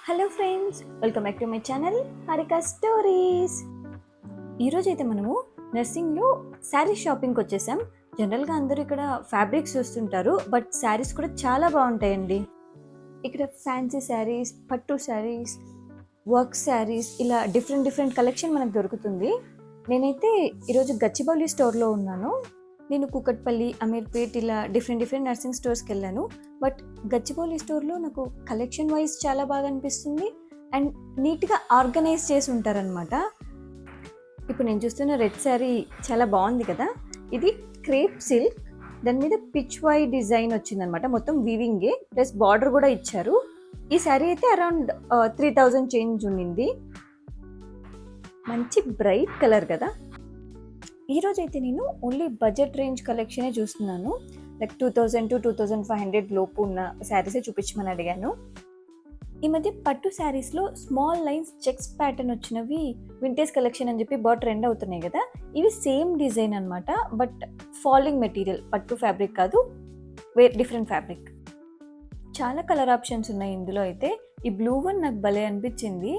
Hello friends, welcome back to my channel Harika stories. ఈరోజు అయితే మనము నర్సింగ్లో శారీస్ షాపింగ్కి వచ్చేసాం. జనరల్గా అందరూ ఇక్కడ ఫ్యాబ్రిక్స్ చూస్తుంటారు, బట్ శారీస్ కూడా చాలా బాగుంటాయండి. ఇక్కడ ఫ్యాన్సీ శారీస్, పట్టు శారీస్, వర్క్ శారీస్, ఇలా డిఫరెంట్ కలెక్షన్ మనకు దొరుకుతుంది. నేనైతే ఈరోజు గచ్చిబౌలి స్టోర్లో ఉన్నాను. నేను కూకట్పల్లి, అమీర్పేట్ ఇలా డిఫరెంట్ నర్సింగ్ స్టోర్స్కి వెళ్ళాను. బట్ గచ్చిబౌలి స్టోర్లో నాకు కలెక్షన్ వైజ్ చాలా బాగా అనిపిస్తుంది అండ్ నీట్గా ఆర్గనైజ్ చేసి ఉంటారనమాట. ఇప్పుడు నేను చూస్తున్న రెడ్ శారీ చాలా బాగుంది కదా. ఇది క్రేప్ సిల్క్, దాని మీద పిచ్ వై డిజైన్ వచ్చిందనమాట. మొత్తం వీవింగే ప్లస్ బార్డర్ కూడా ఇచ్చారు. ఈ శారీ అయితే అరౌండ్ 3000 చేంజ్ ఉండింది. మంచి బ్రైట్ కలర్ కదా. ఈరోజు అయితే నేను ఓన్లీ బడ్జెట్ రేంజ్ కలెక్షనే చూస్తున్నాను. లైక్ 2000 to 2500 లోపు ఉన్న శారీసే చూపించమని అడిగాను. ఈ మధ్య పట్టు శారీస్లో స్మాల్ లైన్స్ చెక్స్ ప్యాటర్న్ వచ్చినవి వింటేజ్ కలెక్షన్ అని చెప్పి బాగా ట్రెండ్ అవుతున్నాయి కదా. ఇవి సేమ్ డిజైన్ అనమాట, బట్ ఫాలింగ్ మెటీరియల్, పట్టు ఫ్యాబ్రిక్ కాదు, డిఫరెంట్ ఫ్యాబ్రిక్. చాలా కలర్ ఆప్షన్స్ ఉన్నాయి ఇందులో. అయితే ఈ బ్లూ వన్ నాకు భలే అనిపించింది,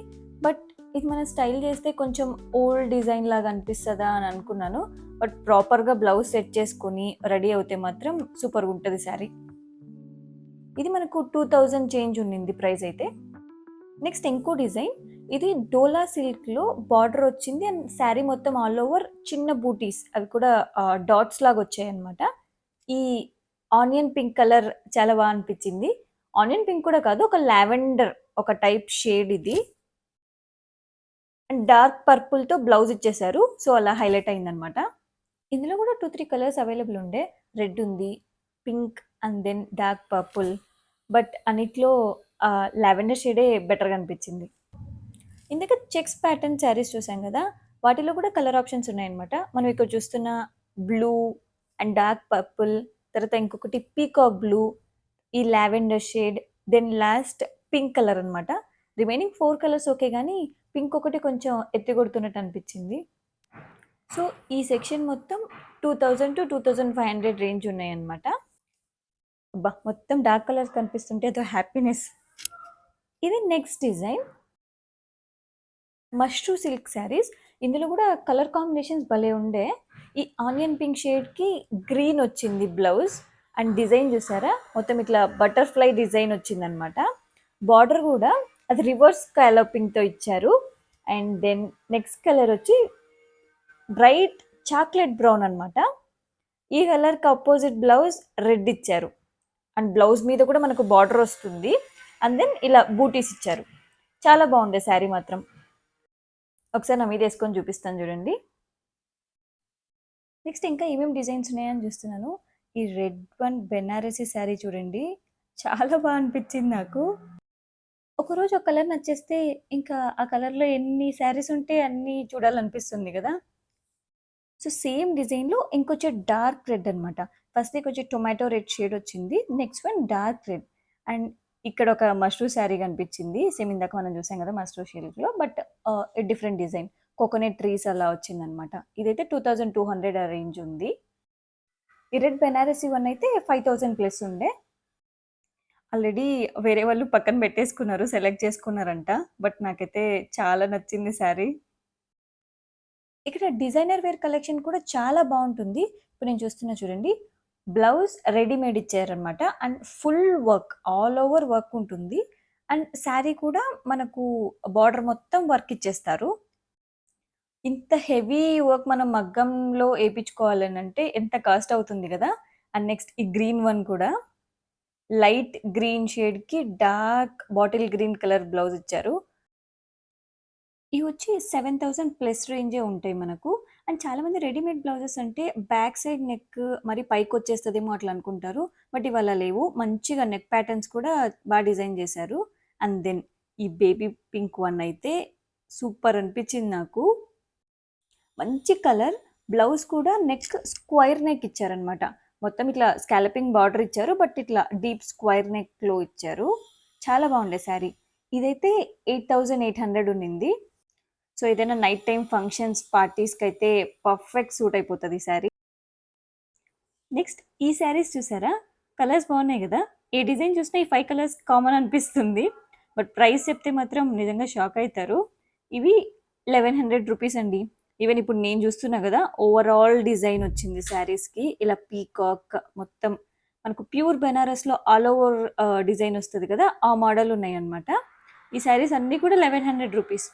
బట్ ఇది మనం స్టైల్ చేస్తే కొంచెం ఓల్డ్ డిజైన్ లాగా అనిపిస్తుందా అని అనుకున్నాను. బట్ ప్రాపర్గా బ్లౌజ్ సెట్ చేసుకొని రెడీ అవుతే మాత్రం సూపర్గా ఉంటుంది శారీ. ఇది మనకు 2000 చేంజ్ ఉండింది ప్రైస్ అయితే. నెక్స్ట్ ఇంకో డిజైన్, ఇది డోలా సిల్క్లో బార్డర్ వచ్చింది అండ్ శారీ మొత్తం ఆల్ ఓవర్ చిన్న బూటీస్, అవి కూడా డాట్స్ లాగా వచ్చాయి అనమాట. ఈ ఆనియన్ పింక్ కలర్ చాలా బాగా అనిపించింది. ఆనియన్ పింక్ కూడా కాదు, ఒక లావెండర్ ఒక టైప్ షేడ్ ఇది. అండ్ డార్క్ పర్పుల్తో బ్లౌజ్ ఇచ్చేసారు, సో అలా హైలైట్ అయిందనమాట. ఇందులో కూడా 2-3 కలర్స్ అవైలబుల్ ఉండే. రెడ్ ఉంది, pink and then dark purple, but అన్నిట్లో లావెండర్ షేడే బెటర్గా అనిపించింది. ఇందాక చెక్స్ ప్యాటర్న్ శారీస్ చూసాం కదా, వాటిలో కూడా కలర్ ఆప్షన్స్ ఉన్నాయన్నమాట. మనం ఇక్కడ చూస్తున్న బ్లూ అండ్ డార్క్ పర్పుల్, తర్వాత ఇంకొకటి పీకాక్ బ్లూ, ఈ lavender shade, then last pink colour అనమాట. రిమైనింగ్ 4 కలర్స్ ఓకే, కానీ పింక్ ఒకటి కొంచెం ఎత్తికొడుతున్నట్టు అనిపించింది. సో ఈ సెక్షన్ మొత్తం 2000 to 2500 రేంజ్ ఉన్నాయన్నమాట. అబ్బా, మొత్తం డార్క్ కలర్స్ కనిపిస్తుంటే అదో హ్యాపీనెస్. ఇది next design, mashru silk saris. ఇందులో కూడా కలర్ కాంబినేషన్స్ భలే ఉండే. ఈ ఆనియన్ పింక్ షేడ్కి గ్రీన్ వచ్చింది బ్లౌజ్, అండ్ డిజైన్ చూసారా, మొత్తం ఇట్లా బటర్ఫ్లై డిజైన్ వచ్చిందనమాట. బార్డర్ కూడా అది రివర్స్ స్కాలపింగ్తో ఇచ్చారు. అండ్ దెన్ నెక్స్ట్ కలర్ వచ్చి బ్రైట్ చాక్లెట్ బ్రౌన్ అనమాట. ఈ కలర్కి అపోజిట్ బ్లౌజ్ రెడ్ ఇచ్చారు అండ్ బ్లౌజ్ మీద కూడా మనకు బార్డర్ వస్తుంది. అండ్ దెన్ ఇలా బూటీస్ ఇచ్చారు. చాలా బాగుండే శారీ మాత్రం. ఒకసారి నా మీద వేసుకొని చూపిస్తాను చూడండి. నెక్స్ట్ ఇంకా ఏమేమి డిజైన్స్ ఉన్నాయని చూస్తున్నాను. ఈ రెడ్ వన్ బెనారసీ శారీ చూడండి, చాలా బాగా అనిపించింది నాకు. ఒకరోజు ఒక కలర్ నచ్చేస్తే ఇంకా ఆ కలర్లో ఎన్ని శారీస్ ఉంటే అన్నీ చూడాలనిపిస్తుంది కదా. సో సేమ్ డిజైన్లో ఇంకొంచెం డార్క్ రెడ్ అనమాట. ఫస్ట్ కొంచెం టొమాటో రెడ్ షేడ్ వచ్చింది, next one dark red. And ఇక్కడ ఒక మష్రూ శారీ కనిపించింది, సేమ్ ఇందాక మనం చూసాం కదా మష్రూ షేడ్లో, but different design, coconut trees అలా వచ్చిందనమాట. ఇదైతే 2200 రేంజ్ ఉంది. ఈ రెడ్ బెనారసీ వన్ అయితే 5000 ప్లస్ ఉండే. ఆల్రెడీ వేరే వాళ్ళు పక్కన పెట్టేసుకున్నారు, సెలెక్ట్ చేసుకున్నారంట, బట్ నాకైతే చాలా నచ్చింది శారీ. ఇక్కడ డిజైనర్ వేర్ కలెక్షన్ కూడా చాలా బాగుంటుంది. ఇప్పుడు నేను చూస్తున్నా చూడండి, బ్లౌజ్ రెడీమేడ్ ఇచ్చారనమాట and full work, all over work ఉంటుంది. అండ్ శారీ కూడా మనకు బార్డర్ మొత్తం వర్క్ ఇచ్చేస్తారు. ఇంత హెవీ వర్క్ మనం మగ్గంలో వేయించుకోవాలని అంటే ఎంత కాస్ట్ అవుతుంది కదా. అండ్ నెక్స్ట్ ఈ గ్రీన్ వన్ కూడా లైట్ గ్రీన్ షేడ్కి dark bottle green colour blouse ఇచ్చారు. ఇవి వచ్చి 7000 ప్లస్ రేంజే ఉంటాయి మనకు. అండ్ చాలామంది రెడీమేడ్ బ్లౌజెస్ అంటే బ్యాక్ సైడ్ నెక్ మరి పైకి వచ్చేస్తుందేమో అట్లా అనుకుంటారు, బట్ ఇవాళ లేవు. మంచిగా నెక్ ప్యాటర్న్స్ కూడా బాగా డిజైన్ చేశారు. అండ్ దెన్ ఈ బేబీ పింక్ వన్ అయితే సూపర్ అనిపించింది నాకు. మంచి కలర్, బ్లౌజ్ కూడా నెక్ స్క్వైర్ నెక్ ఇచ్చారనమాట. మొత్తం ఇట్లా స్కాలపింగ్ బార్డర్ ఇచ్చారు, బట్ ఇట్లా డీప్ స్క్వైర్ నెక్లో ఇచ్చారు. చాలా బాగుండే శారీ. ఇదైతే 8800 ఉండింది. సో ఏదైనా నైట్ టైం ఫంక్షన్స్, పార్టీస్కి అయితే పర్ఫెక్ట్ సూట్ అయిపోతుంది ఈ శారీ. నెక్స్ట్ ఈ శారీస్ చూసారా, కలర్స్ బాగున్నాయి కదా. ఏ డిజైన్ చూసినా ఈ 5 కలర్స్ కామన్ అనిపిస్తుంది. బట్ ప్రైస్ చెప్తే మాత్రం నిజంగా షాక్ అయితారు. ఇవి 1100 రూపీస్ అండి. ఈవెన్ ఇప్పుడు నేను చూస్తున్నా గదా! ఓవరాల్ డిజైన్ వచ్చింది శారీస్‌కి. ఇలా పీకాక్ మొత్తం మనకు ప్యూర్ బెనారస్‌లో ఆల్ ఓవర్ డిజైన్ వస్తది కదా! ఆ మోడల్ ఉన్నాయన్నమాట. ఈ శారీస్ అన్నీ కూడా 1100 రూపీస్.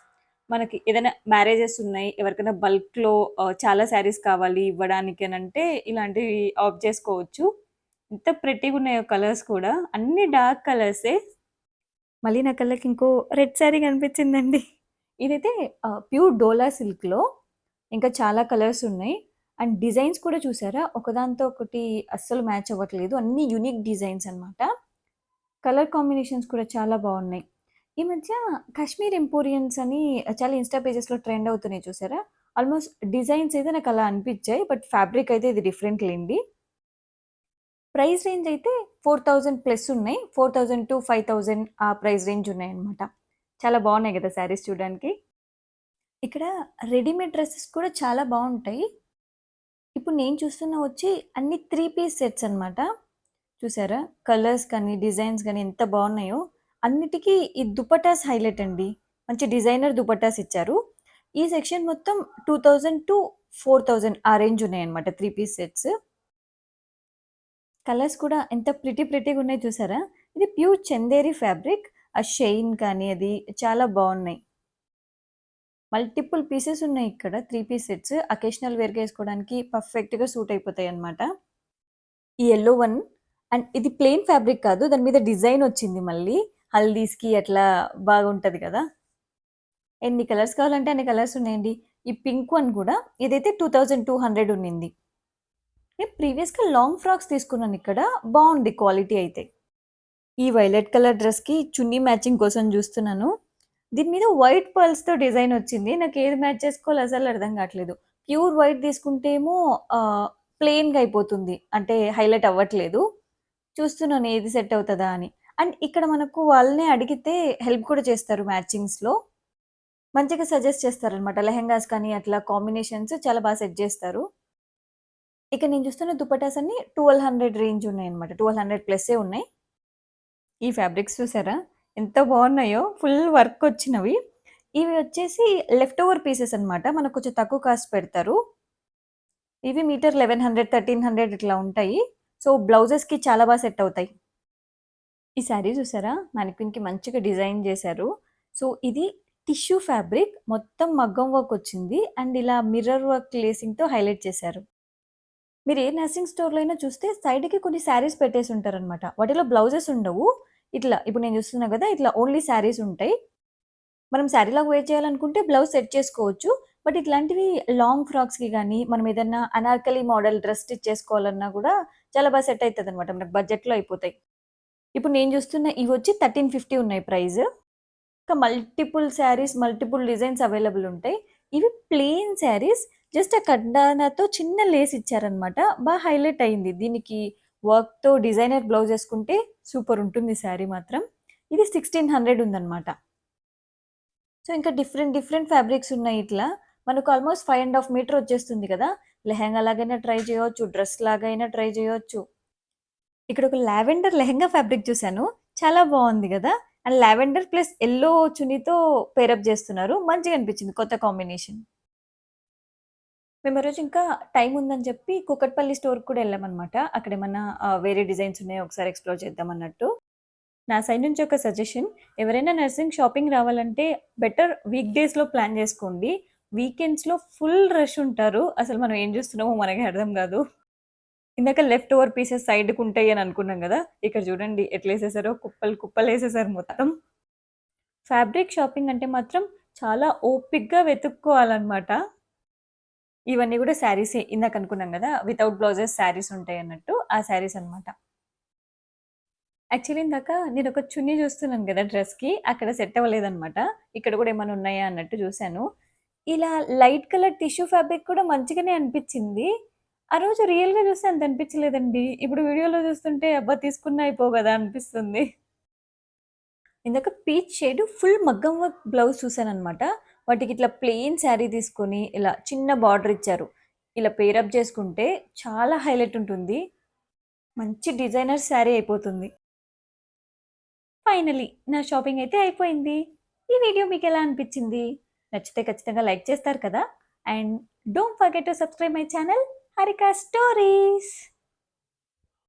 మనకి ఏదైనా మ్యారేజెస్ ఉన్నాయి. ఎవరికైనా బల్క్‌లో చాలా శారీస్ కావాలి ఇవ్వడానికి అనంటే ఇలాంటివి ఆప్ట్ చేసుకోవచ్చు. ఎంత ప్రెట్టీగున్నాయో కలర్స్ కూడా. అన్నీ డార్క్ కలర్సే. మళ్ళీ నా కళ్ళకి ఇంకో రెడ్ శారీ కనిపించిందండి. ఇదైతే ప్యూర్ డోలా సిల్క్‌లో ఇంకా చాలా కలర్స్ ఉన్నాయి. అండ్ డిజైన్స్ కూడా చూసారా? ఒకదానితో ఒకటి అస్సలు మ్యాచ్ అవ్వట్లేదు. అన్నీ యూనిక్ డిజైన్స్ అన్నమాట. కలర్ కాంబినేషన్స్ కూడా చాలా బావున్నాయి. ఈ మధ్య కాశ్మీర్ ఎంపోరియన్స్ అని చాలా ఇన్‌స్టా పేజెస్‌లో ట్రెండ్ అవుతున్నాయి చూసారా? ఆల్‌మోస్ట్ డిజైన్స్ అయితే నాకు అలా అనిపించాయి. బట్ ఫ్యాబ్రిక్ అయితే ఇది డిఫరెంట్ లేండి. ప్రైస్ రేంజ్ అయితే 4000 ప్లస్ ఉన్నాయి. 4000-5000 ఆ ప్రైస్ రేంజ్ ఉన్నాయన్నమాట. చాలా బావున్నాయి గదా! శారీస్ చూడడానికి. ఇక్కడ రెడీమేడ్ డ్రెసెస్ కూడా చాలా బావుంటాయి. ఇప్పుడు నేను చూస్తున్న వచ్చి అన్ని 3 పీస్ సెట్స్ అన్నమాట. చూసారా? కలర్స్ కానీ, డిజైన్స్ గాని ఎంత బావున్నాయో. అన్నిటికి ఈ దుపట్టాస్ హైలైట్ అండి. మంచి డిజైనర్ దుపట్టాస్ ఇచ్చారు. ఈ సెక్షన్ మొత్తం 2000-4000 ఆ రేంజ్ ఉన్నాయన్నమాట 3 పీస్ సెట్స్. కలర్స్ కూడా ఎంత ప్రిటీగున్నాయి చూసారా? ఇది ప్యూర్ చందేరి ఫ్యాబ్రిక్. ఆ షైన్ కానీ అది చాలా బావున్నాయి. మల్టిపుల్ పీసెస్ ఉన్నాయి ఇక్కడ 3 పీస్ సెట్స్. అకేషనల్ వేర్‌గా ఏసుకోవడానికి పర్ఫెక్ట్‌గా సూట్ అయిపోతాయన్నమాట. ఈ యెల్లో వన్ అండ్ ఇది ప్లెయిన్ ఫ్యాబ్రిక్ కాదు. దాని మీద డిజైన్ వచ్చింది మళ్ళీ. హల్దీస్‌కి అట్లా బాగుంటది కదా! ఎన్ని కలర్స్ కావాలంటే అన్ని కలర్స్ ఉన్నాయండి. ఈ పింక్ వన్ కూడా ఇదైతే 2200 ఉన్నింది. నేను ప్రీవియస్‌గా లాంగ్ ఫ్రాక్స్ తీసుకున్నానిక్కడ. బావుంది క్వాలిటీ అయితే. ఈ వైలెట్ కలర్ డ్రెస్‌కి చున్నీ మ్యాచింగ్ కోసం జూస్తున్నాను. దీని మీద వైట్ పర్ల్స్‌తో డిజైన్ వచ్చింది. నాకేది మ్యాచ్ చేసుకోవాలో అసలు అర్థం గాట్లేదు. ప్యూర్ వైట్ తీసుకుంటే ఏమో ప్లెయిన్‌గా అయిపోతుంది. అంటే హైలైట్ అవ్వట్లేదు. చూస్తున్నాను ఏది సెట్ అవుతదా అని. అండ్ ఇక్కడ మనకు వాళ్ళనే అడిగితే హెల్ప్ కూడా చేస్తారు మ్యాచింగ్స్‌లో. మంచిగా సజెస్ట్ చేస్తారనమాట. లెహెంగాస్ కానీ అట్లా కాంబినేషన్స్ చాలా సెట్ జేస్తారు. ఇక నేను చూస్తున్న దుపట్టాస్ అన్నీ 1200 రేంజ్ ఉన్నాయన్నమాట. 1200 ప్లస్సే ఉన్నాయి. ఈ ఫ్యాబ్రిక్స్ చూసారా? ఎంత బావున్నాయో. ఫుల్ వర్కొచ్చినవి. ఇవి వచ్చేసి లెఫ్ట్ ఓవర్ పీసెస్ అన్నమాట. మనకు కొంచెం తక్కువ కాస్ట్ పెడతారు. ఇవి మీటర్ 1100, 1300 ఇట్లా ఉంటాయి. సో, బ్లౌజెస్‌కి చాలా సెట్ అవుతాయి. ఈ శారీ చూసారా? మానిక్విన్‌కి మంచిగా డిజైన్ చేశారు. సో, ఇది టిష్యూ ఫ్యాబ్రిక్. మొత్తం మగ్గం వర్క్ వచ్చింది. అండ్ ఇలా మిర్రర్ వర్క్ లేసింగ్‌తో హైలైట్ చేశారు. మీరు ఏ నర్సింగ్ స్టోర్‌లో అయినా చూస్తే సైడ్‌కి కొన్ని శారీస్ పెట్టేసి ఉంటారనమాట. వాటిలో బ్లౌజెస్ ఉండవు. ఇట్లా ఇప్పుడు నేను చూస్తున్నా గదా! ఇట్లా ఓన్లీ శారీస్ ఉంటాయి. మనం శారీలాగా వేర్ చేయాలనుకుంటే బ్లౌజ్ సెట్ చేసుకోవచ్చు. బట్ ఇట్లాంటివి లాంగ్ ఫ్రాక్స్‌కి గానీ, మనం ఏదన్నా అనార్కలి మోడల్ డ్రెస్ స్టిచ్ చేసుకోవాలన్నా గూడా చాలా సెట్ అయితదనమాట. మనకు బడ్జెట్‌లో అయిపోతాయి. ఇప్పుడు నేను చూస్తున్న ఇవొచ్చి 1350 ఉన్నాయి ప్రైస్. ఇంకా multiple saris, multiple designs available ఉంటాయి. ఇవి ప్లెయిన్ శారీస్ జస్ట్ ఆ కడ్డానాతో చిన్న లేస్ ఇచ్చారనమాట. హైలైట్ అయింది. దీనికి వర్క్‌తో డిజైనర్ బ్లౌజ్ ఏసుకుంటే సూపర్ ఉంటుంది శారీ మాత్రం. ఇది 1600 ఉందనమాట. సో, ఇంకా డిఫరెంట్ ఫ్యాబ్రిక్స్ ఉన్నాయి ఇట్లా. మనకు ఆల్‌మోస్ట్ 5 ½ మీటర్ వచ్చేస్తుంది కదా! లెహెంగా లాగైనా ట్రై చేయొచ్చు. డ్రెస్ లాగైనా ట్రై చేయొచ్చు. ఇక్కడ ఒక లావెండర్ లెహెంగా ఫ్యాబ్రిక్ చూసాను. చాలా బావుంది గదా! అండ్ లావెండర్ ప్లస్ యెల్లో చున్నీతో పేరప్ జేస్తున్నారు. మంచిగా అనిపించింది కొత్త కాంబినేషన్. మేము ఆ రోజు ఇంకా టైమ్ ఉందని చెప్పి కూకట్పల్లి స్టోర్‌కి కూడా ఎళ్ళామనమాట. అక్కడేమన్నా వేరే డిజైన్స్ ఉన్నాయో ఒకసారి ఎక్స్‌ప్లోర్ చేద్దాం అన్నట్టు. నా సైడ్ నుంచి ఒక సజెషన్. ఎవరైనా నర్సింగ్ షాపింగ్ రావాలంటే బెటర్ వీక్ డేస్‌లో ప్లాన్ జేసుకోండి. వీకెండ్స్‌లో ఫుల్ రష్ ఉంటారు. అసలు మనం ఏం జూస్తున్నామో మనకే అర్థం గాదు. ఇందాక లెఫ్ట్ ఓవర్ పీసెస్ సైడ్‌కుంటాయి అని అనుకున్నాం గదా! ఇక్కడ చూడండి ఎట్లేసేసారో కుప్పలేసేసారు మొత్తం. ఫ్యాబ్రిక్ షాపింగ్ అంటే మాత్రం చాలా ఓపికగా వెతుక్కోవాలన్నమాట. ఇవన్నీ గూడా శారీసే. ఇందాక అనుకున్నాం గదా! వితౌట్ బ్లౌజెస్ శారీస్ ఉంటాయన్నట్టు. ఆ శారీస్ అన్నమాట. యాక్చువల్లీ ఇందాక నేనొక చున్నీ చూస్తున్నాను గదా! డ్రెస్‌కి అక్కడ సెట్ అవ్వలేదన్నమాట. ఇక్కడ గూడా ఏమన్నా ఉన్నాయా అన్నట్టు చూసాను. ఇలా లైట్ కలర్ టిష్యూ ఫ్యాబ్రిక్ కూడా మంచిగానే అనిపిచ్చింది. ఆ రోజు రియల్‌గా చూస్తే అంత అనిపిచ్చలేదండి. ఇప్పుడు వీడియోలో చూస్తుంటే అబ్బా! తీసుకున్నా అయిపోవు గదా! అనిపిస్తుంది. ఇందాక పీచ్ షేడ్ ఫుల్ మగ్గం వర్క్ బ్లౌజ్ చూసాననమాట. వాటికిట్లా ప్లెయిన్ శారీ తీసుకొని, ఇలా చిన్న బార్డర్ ఇచ్చారు. ఇలా పెయిరప్ చేసుకుంటే చాలా హైలైట్ ఉంటుంది. మంచి డిజైనర్ శారీ అయిపోతుంది. ఫైనలీ నా షాపింగ్ అయితే అయిపోయింది. ఈ వీడియో మీకెలా అనిపిచ్చింది? నచ్చితే ఖచ్చితంగా లైక్ చేస్తారు కదా! And don't forget to subscribe my channel 'Harika stories'.